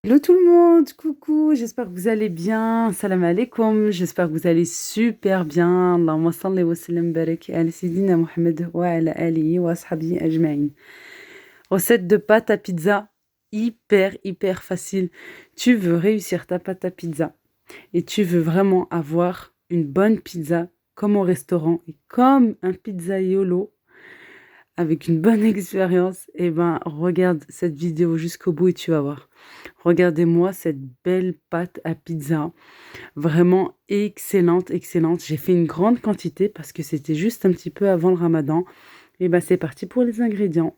Hello tout le monde, coucou, j'espère que vous allez bien. Salam alaikum, j'espère que vous allez super bien. Allahumma salli wa sallam barik ala Sayyidina Muhammad wa ala alihi wa ashabihi ajma'in. Recette de pâte à pizza, hyper facile. Tu veux réussir ta pâte à pizza et tu veux vraiment avoir une bonne pizza comme au restaurant et comme un pizzaiolo avec une bonne expérience, eh ben regarde cette vidéo jusqu'au bout et tu vas voir. Regardez-moi cette belle pâte à pizza, vraiment excellente. J'ai fait une grande quantité parce que c'était juste un petit peu avant le ramadan. Et ben c'est parti pour les ingrédients.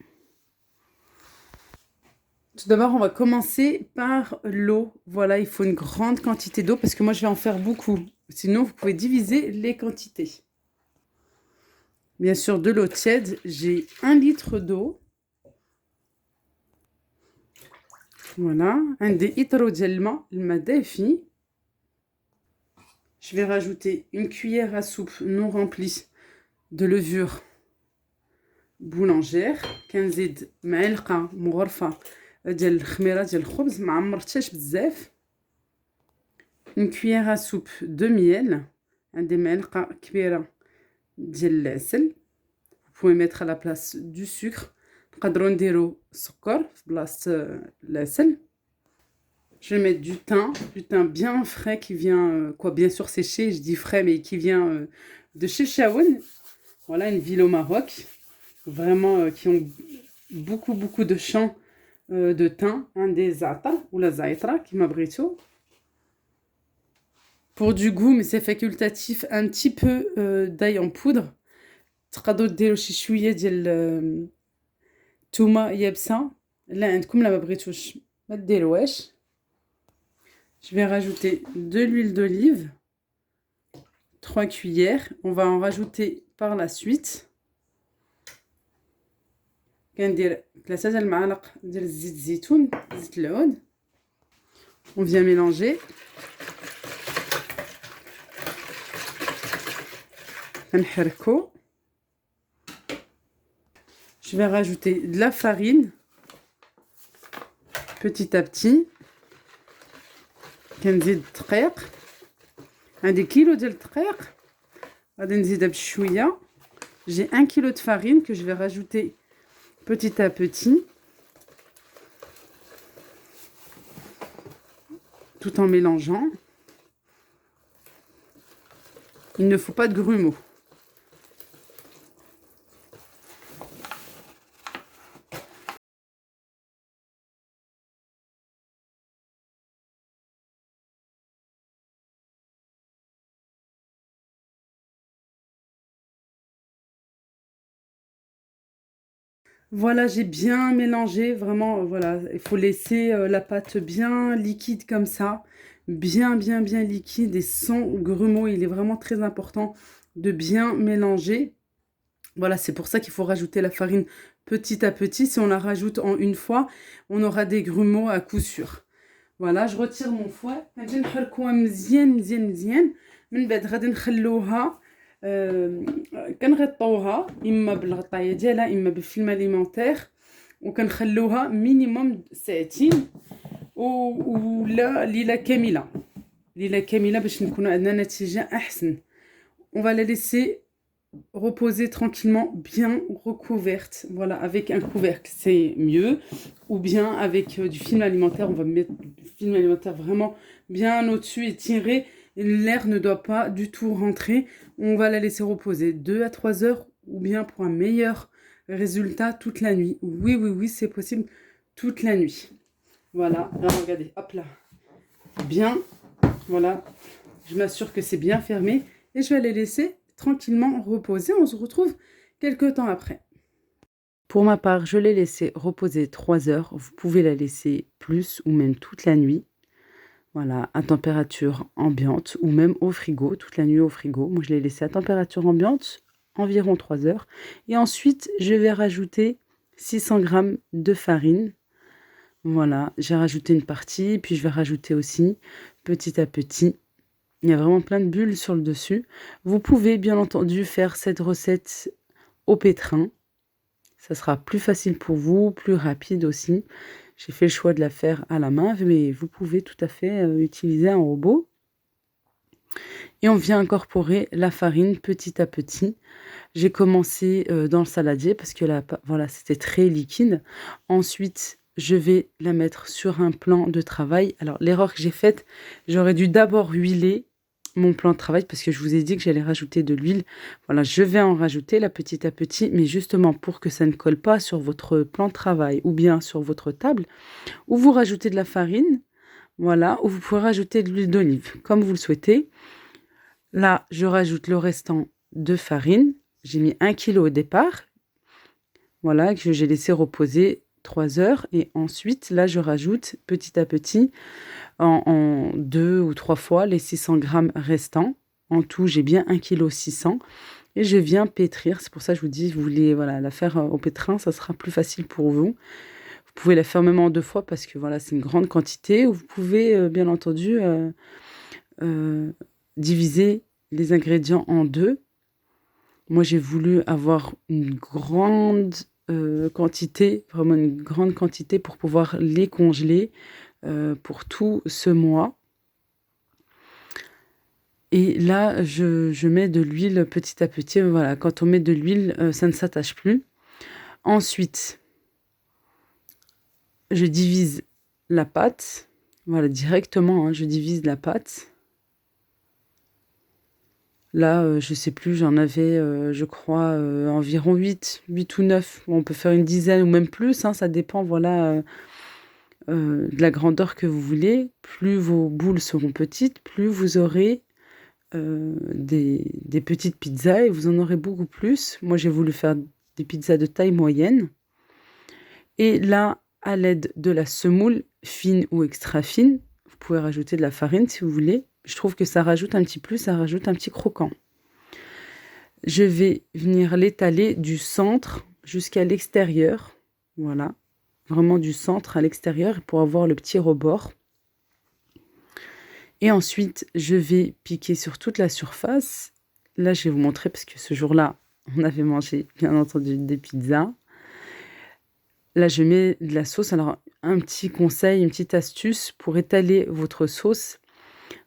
Tout d'abord, on va commencer par l'eau. Voilà, il faut une grande quantité d'eau parce que moi je vais en faire beaucoup. Sinon, vous pouvez diviser les quantités. Bien sûr, de l'eau tiède, j'ai 1 litre d'eau. Voilà, عندي إطرو ديال الماء دافي. Je vais rajouter une cuillère à soupe non remplie de levure boulangère. كنزيد معلقة مغرفة ديال الخميرة ديال الخبز ما عمرتهاش بزاف. Une cuillère à soupe de miel. عندي معلقة كبيرة ديال العسل. Vous pouvez mettre à la place du sucre. نقدروا نديروا سكر في بلاصة العسل. Je vais mettre du thym bien frais qui vient, bien sûr séché, je dis frais, mais qui vient de chez Chaouen. Voilà, une ville au Maroc, vraiment qui ont beaucoup de champs de thym, des za'atar ou la zaïtra qui m'abrito. Pour du goût, mais c'est facultatif, un petit peu d'ail en poudre. تقدروا ديروا شي شوية ديال تومة يابسة. لا عندكم لا ما بغيتوش ما ديروهاش. Je vais rajouter de l'huile d'olive, 3 cuillères. On va en rajouter par la suite. كندير 3 ديال المعالق ديال زيت الزيتون، زيت العود. On vient mélanger. كنحركو. Je vais rajouter de la farine petit à petit. كنزيد الدقيق. عندي كيلو ديال الدقيق غادي نزيدها بشويه. J'ai 1 kg de farine que je vais rajouter petit à petit, tout en mélangeant. Il ne faut pas de grumeaux. Voilà, j'ai bien mélangé, vraiment, voilà, il faut laisser la pâte bien liquide comme ça, bien liquide et sans grumeaux. Il est vraiment très important de bien mélanger. Voilà, c'est pour ça qu'il faut rajouter la farine petit à petit. Si on la rajoute en une fois, on aura des grumeaux à coup sûr. Voilà, je retire mon fouet. غادي نحركوها مزيان. من بعد غادي نخلوها كنغطوها اما بالغطايه ديالها اما بالفيلم اليمونتير وكنخلوها مينيموم ساعتين ولا ليله كامله باش نكونوا عندنا نتيجه احسن. On va la laisser reposer tranquillement, bien recouverte. Voilà, avec un couvercle, c'est mieux. Ou bien avec du film alimentaire, on va mettre du film alimentaire vraiment bien au-dessus et tirer. L'air ne doit pas du tout rentrer. On va la laisser reposer 2 à 3 heures ou bien pour un meilleur résultat toute la nuit. Oui, c'est possible toute la nuit. Voilà, alors regardez, hop là. Bien, voilà. Je m'assure que c'est bien fermé et je vais les laisser tranquillement reposer. On se retrouve quelques temps après. Pour ma part, je l'ai laissé reposer 3 heures. Vous pouvez la laisser plus ou même toute la nuit. Voilà, à température ambiante ou même au frigo, toute la nuit au frigo. Moi, je l'ai laissé à température ambiante, environ 3 heures. Et ensuite, je vais rajouter 600 g de farine. Voilà, j'ai rajouté une partie, puis je vais rajouter aussi petit à petit. Il y a vraiment plein de bulles sur le dessus. Vous pouvez bien entendu faire cette recette au pétrin. Ça sera plus facile pour vous, plus rapide aussi. j'ai fait le choix de la faire à la main, mais vous pouvez tout à fait utiliser un robot. Et on vient incorporer la farine petit à petit. J'ai commencé dans le saladier parce que là, voilà, c'était très liquide. Ensuite, je vais la mettre sur un plan de travail. Alors, l'erreur que j'ai faite, j'aurais dû d'abord huiler mon plan de travail parce que je vous ai dit que j'allais rajouter de l'huile. Voilà, je vais en rajouter là petit à petit, mais justement pour que ça ne colle pas sur votre plan de travail ou bien sur votre table, ou vous rajoutez de la farine, voilà, ou vous pouvez rajouter de l'huile d'olive, comme vous le souhaitez. Là, je rajoute le restant de farine. J'ai mis 1 kg au départ. Voilà, que j'ai laissé reposer 3 heures. Et ensuite, là, je rajoute petit à petit, en 2 ou 3 fois, les 600 grammes restants. En tout, j'ai bien 1,6 kg. Et je viens pétrir. C'est pour ça que je vous dis, vous voulez voilà, la faire au pétrin, ça sera plus facile pour vous. Vous pouvez la faire même en 2 fois parce que voilà, c'est une grande quantité. Ou vous pouvez, bien entendu, diviser les ingrédients en 2. Moi, j'ai voulu avoir une grande quantité, vraiment une grande quantité pour pouvoir les congeler pour tout ce mois. Et là, je mets de l'huile petit à petit. Voilà, quand on met de l'huile, ça ne s'attache plus. Ensuite, je divise la pâte. Voilà, directement, hein, je divise la pâte. Là, je sais plus, j'en avais, je crois, environ 8 ou 9. On peut faire une dizaine ou même plus, hein, ça dépend, voilà, de la grandeur que vous voulez. Plus vos boules seront petites, plus vous aurez des petites pizzas et vous en aurez beaucoup plus. Moi, j'ai voulu faire des pizzas de taille moyenne. Et là, à l'aide de la semoule, fine ou extra fine, vous pouvez rajouter de la farine si vous voulez. Je trouve que ça rajoute un petit plus, ça rajoute un petit croquant. Je vais venir l'étaler du centre jusqu'à l'extérieur. Voilà, vraiment du centre à l'extérieur pour avoir le petit rebord. Et ensuite, je vais piquer sur toute la surface. Là, je vais vous montrer parce que ce jour-là, on avait mangé, bien entendu, des pizzas. Là, je mets de la sauce. Alors, un petit conseil, une petite astuce pour étaler votre sauce.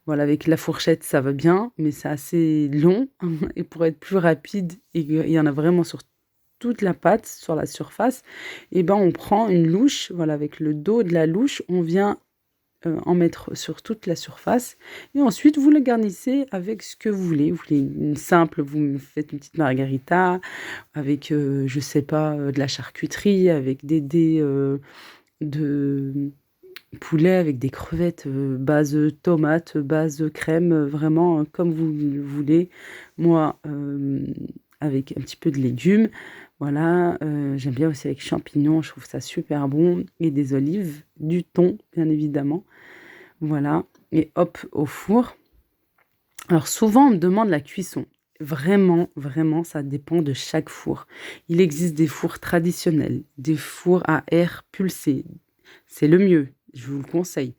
Voilà, avec la fourchette, ça va bien, mais c'est assez long. Et pour être plus rapide, et il y en a vraiment sur toute la pâte, sur la surface, et ben on prend une louche. Voilà, avec le dos de la louche, on vient en mettre sur toute la surface. Et ensuite, vous le garnissez avec ce que vous voulez. Vous voulez une simple, vous faites une petite margarita avec, je sais pas, de la charcuterie, avec des dés de poulet, avec des crevettes base tomate, base crème, vraiment comme vous le voulez. Moi, avec un petit peu de légumes. Voilà, j'aime bien aussi avec champignons, je trouve ça super bon. Et des olives, du thon, bien évidemment. Voilà, et hop, au four. Alors souvent, on me demande la cuisson. Vraiment, vraiment, ça dépend de chaque four. Il existe des fours traditionnels, des fours à air pulsé. C'est le mieux, je vous le conseille.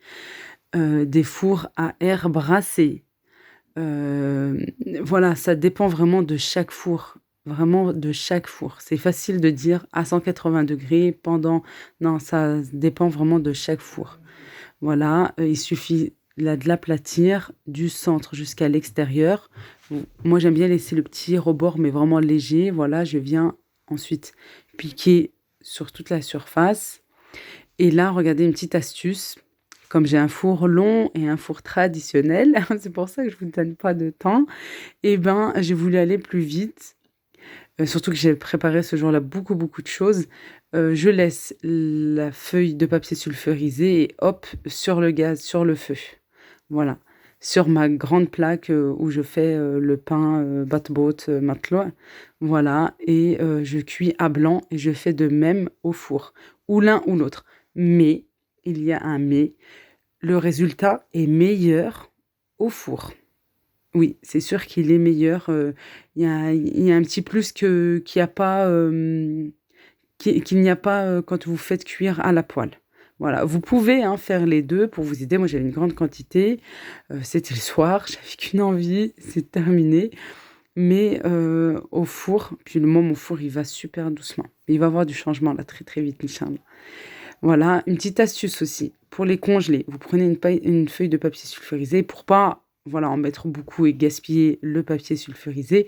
Des fours à air brassé. Voilà, ça dépend vraiment de chaque four. Vraiment de chaque four. C'est facile de dire à 180 degrés pendant... Non, ça dépend vraiment de chaque four. Voilà, il suffit là de l'aplatir du centre jusqu'à l'extérieur. Bon, moi, j'aime bien laisser le petit rebord, mais vraiment léger. Voilà, je viens ensuite piquer sur toute la surface. Et là, regardez une petite astuce. Comme j'ai un four long et un four traditionnel, c'est pour ça que je ne vous donne pas de temps, et ben, j'ai voulu aller plus vite. Surtout que j'ai préparé ce jour-là beaucoup, beaucoup de choses. Je laisse la feuille de papier sulfurisé et hop, sur le gaz, sur le feu. Voilà. Sur ma grande plaque où je fais le pain batbot matelot. Voilà. Et je cuis à blanc et je fais de même au four. Ou l'un ou l'autre. Mais, il y a un mais, le résultat est meilleur au four. Oui, c'est sûr qu'il est meilleur. Il y a un petit plus qu'il n'y a pas, qu'il n'y a pas quand vous faites cuire à la poêle. Voilà, vous pouvez hein, faire les deux pour vous aider. Moi, j'avais une grande quantité. C'était le soir, j'avais qu'une envie, c'est terminé. Mais au four, puis le moment au four, il va super doucement. Il va y avoir du changement là très très vite, Inch'Allah. Voilà, une petite astuce aussi pour les congeler. Vous prenez une feuille de papier sulfurisé pour pas, voilà, en mettre beaucoup et gaspiller le papier sulfurisé.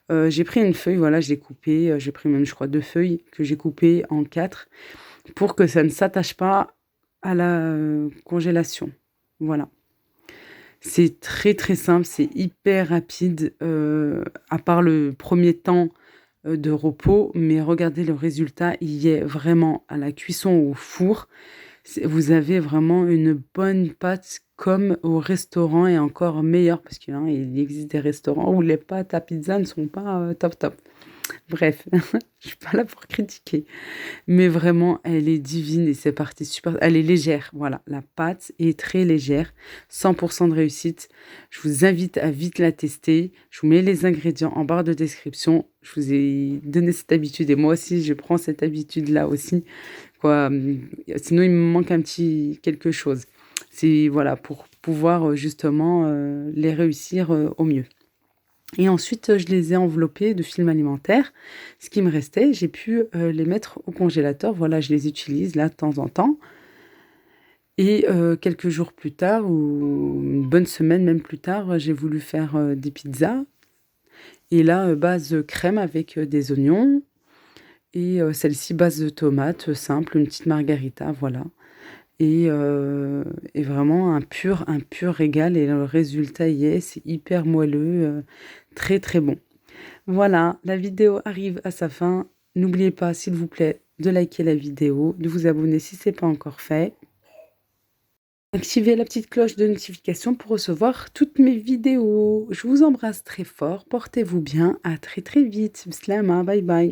J'ai pris une feuille, voilà, je l'ai coupée, j'ai pris même je crois 2 feuilles que j'ai coupées en 4 pour que ça ne s'attache pas à la, congélation. Voilà. C'est très, très simple, c'est hyper rapide, à part le premier temps, de repos, mais regardez le résultat, il y est vraiment à la cuisson au four. Vous avez vraiment une bonne pâte comme au restaurant et encore meilleure parce qu'il il existe des restaurants où les pâtes à pizza ne sont pas top top. Bref, je suis pas là pour critiquer. Mais vraiment, elle est divine et c'est parti super. Elle est légère, voilà. La pâte est très légère, 100% de réussite. Je vous invite à vite la tester. Je vous mets les ingrédients en barre de description. Je vous ai donné cette habitude et moi aussi, je prends cette habitude-là aussi. Quoi, sinon, il me manque un petit quelque chose. C'est voilà, pour pouvoir justement les réussir au mieux. Et ensuite, je les ai enveloppés de film alimentaire. Ce qui me restait, j'ai pu, les mettre au congélateur. Voilà, je les utilise là de temps en temps et quelques jours plus tard ou une bonne semaine même plus tard, j'ai voulu faire, des pizzas et là, base, crème avec, des oignons et celle-ci base de tomates, simple, une petite margarita, voilà et vraiment un pur régal et le résultat y est, c'est hyper moelleux, très, très bon. Voilà, la vidéo arrive à sa fin. N'oubliez pas, s'il vous plaît, de liker la vidéo, de vous abonner si ce n'est pas encore fait. Activez la petite cloche de notification pour recevoir toutes mes vidéos. Je vous embrasse très fort, portez-vous bien, à très très vite. Bislama, bye bye.